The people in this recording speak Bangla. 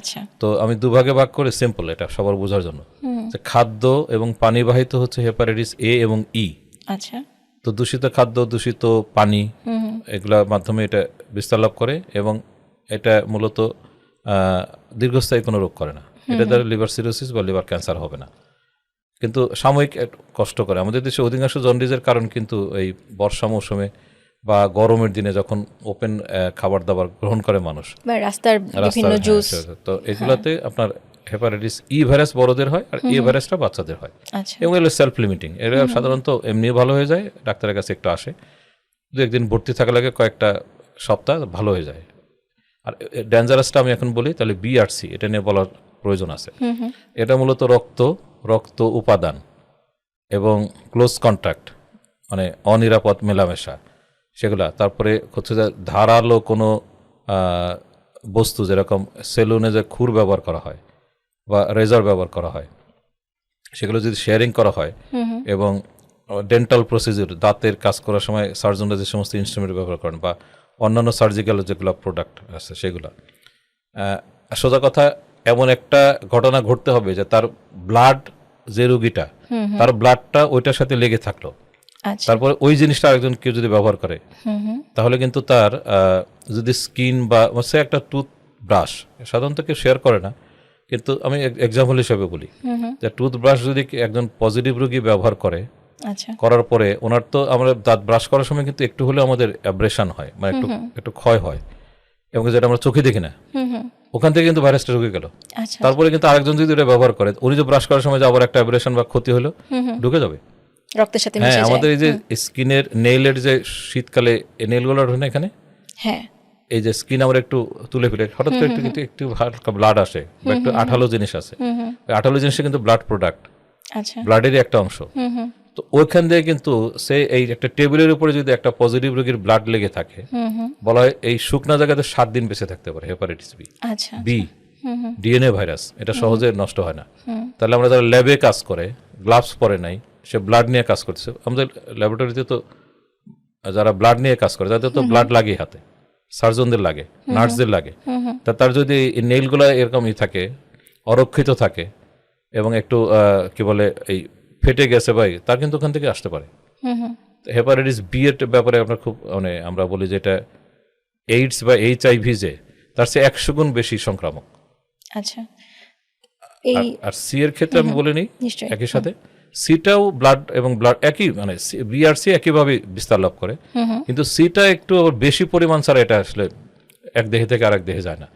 আচ্ছা। তো আমি দুভাগে ভাগ করে, সিম্পল এটা সবার বোঝার জন্য, যে খাদ্য এবং পানিবাহিত হচ্ছে হেপাটাইটিস এ এবং ই। আচ্ছা। তো দূষিত খাদ্য, দূষিত পানি, এগুলোর মাধ্যমে এটা বিস্তার লাভ করে এবং এটা মূলত দীর্ঘস্থায়ী কোনো রোগ করে না। এটা দ্বারা লিভার সিরোসিস বা লিভার ক্যান্সার হবে না, কিন্তু সাময়িক কষ্ট করে। আমাদের দেশে অধিকাংশ জন্ডিসের কারণ কিন্তু এই বর্ষা মৌসুমে বা গরমের দিনে যখন ওপেন খাবার দাবার গ্রহণ করে মানুষ, বা রাস্তার বিভিন্ন জুস, তো এগুলাতে আপনার হেপাটাইটিস ই ভাইরাস বড়দের হয় আর এ ভাইরাসটা বাচ্চাদের হয়। আচ্ছা। এবং এগুলো সেলফ লিমিটিং, এরা সাধারণত এমনিও ভালো হয়ে যায়, ডাক্তারের কাছে একটু আসে, দু একদিন ভর্তি থাকা লাগে, কয়েকটা সপ্তাহ ভালো হয়ে যায়। আর ডেঞ্জারাসটা আমি এখন বলি, তাহলে বিআরসি এটা নিয়ে বলার প্রয়োজন আছে। এটা মূলত রক্ত উপাদান এবং ক্লোজ কন্ট্যাক্ট, মানে অনিরাপদ মেলামেশা সেগুলা। তারপরে হচ্ছে যে ধারালো কোনো বস্তু, যেরকম সেলুনে যে খুর ব্যবহার করা হয় বা রেজার ব্যবহার করা হয়, সেগুলো যদি শেয়ারিং করা হয়, এবং ডেন্টাল প্রসিডিউর, দাঁতের কাজ করার সময় সার্জনরা যে সমস্ত ইনস্ট্রুমেন্ট ব্যবহার করেন বা অন্যান্য সার্জিক্যাল যেগুলো প্রোডাক্ট আছে সেগুলো, সোজা কথা এমন একটা ঘটনা ঘটতে হবে যে তার ব্লাড, যে রুগীটা তার ব্লাডটা ওইটার সাথে লেগে থাকলো, তারপরে ওই জিনিসটা আরেকজন কেউ যদি ব্যবহার করে, তাহলে কিন্তু তার যদি স্কিন বা সে একটা টুথ ব্রাশ, সাধারণত কেউ শেয়ার করে না, কিন্তু আমি এক্সাম্পল হিসেবে বলি যে টুথব্রাশ যদি একজন পজিটিভ রোগী ব্যবহার করে, করার পরে ওনার তো আমরা দাঁত ব্রাশ করার সময় কিন্তু একটু হলেও আমাদের অ্যাব্রেশন হয়, মানে একটু ক্ষয় হয়, এবং যেটা আমরা চোখে দেখি না, ওখান থেকে কিন্তু ভাইরাসটা ঢুকে গেল। তারপরে কিন্তু আরেকজন যদি এটা ব্যবহার করে, উনি যে ব্রাশ করার সময় যে আবার একটা অ্যাব্রেশন বা ক্ষতি হলো, ঢুকে যাবে রক্তের সাথে। হ্যাঁ, আমাদের এই যে স্কিনের নেইলের যে শীতকালে নেইলগুলো ওঠে না এখানে, হ্যাঁ, এই যে স্কিন আমরা একটু তুলে ফেলে হঠাৎ করে একটু হালকা ব্লাড আসে বা একটু আঠালো জিনিস আছে, ওই আঠালো জিনিসটা কিন্তু ব্লাড প্রোডাক্ট, ব্লাডেরই একটা অংশ। তো ওইখান দিয়ে কিন্তু সে এই একটা টেবিলের উপরে যদি একটা পজিটিভ রোগীর ব্লাড লেগে থাকে, বলা হয় এই শুকনা জায়গাতে 7 দিন বেঁচে থাকতে পারে হেপাটাইটিস বি। ডিএনএ ভাইরাস, এটা সহজে নষ্ট হয় না। তাহলে আমরা যারা ল্যাবে কাজ করে, গ্লাভস পরে নাই, সে ব্লাড নিয়ে কাজ করছে, আমাদের ল্যাবরেটরিতে তো যারা ব্লাড নিয়ে কাজ করে তাদের তো ব্লাড লাগে হাতে, সার্জনদের লাগে, নার্সদের লাগে, তা তার যদি নেইলগুলো এরকম থাকে, অরক্ষিত থাকে এবং একটু কি বলে এই ফেটে গেছে ভাই, তার কিন্তু ওখান থেকে আসতে পারে। হেপাটাইটিস বি এর ব্যাপারে আমরা খুব মানে আমরা বলি যে এটা এইডস বা HIV যে তার চেয়ে 100 গুণ বেশি সংক্রামক। আচ্ছা। আর সি এর ক্ষেত্রে আমি বলে নিই একই সাথে, সিটাও ব্লাড এবং ব্লাড একই, মানে বিআরসি একইভাবে বিস্তার লাভ করে, কিন্তু সিটা একটু বেশি পরিমাণ ছাড়া এটা আসলে এক দেহে থেকে আরেক দেহে যায় না।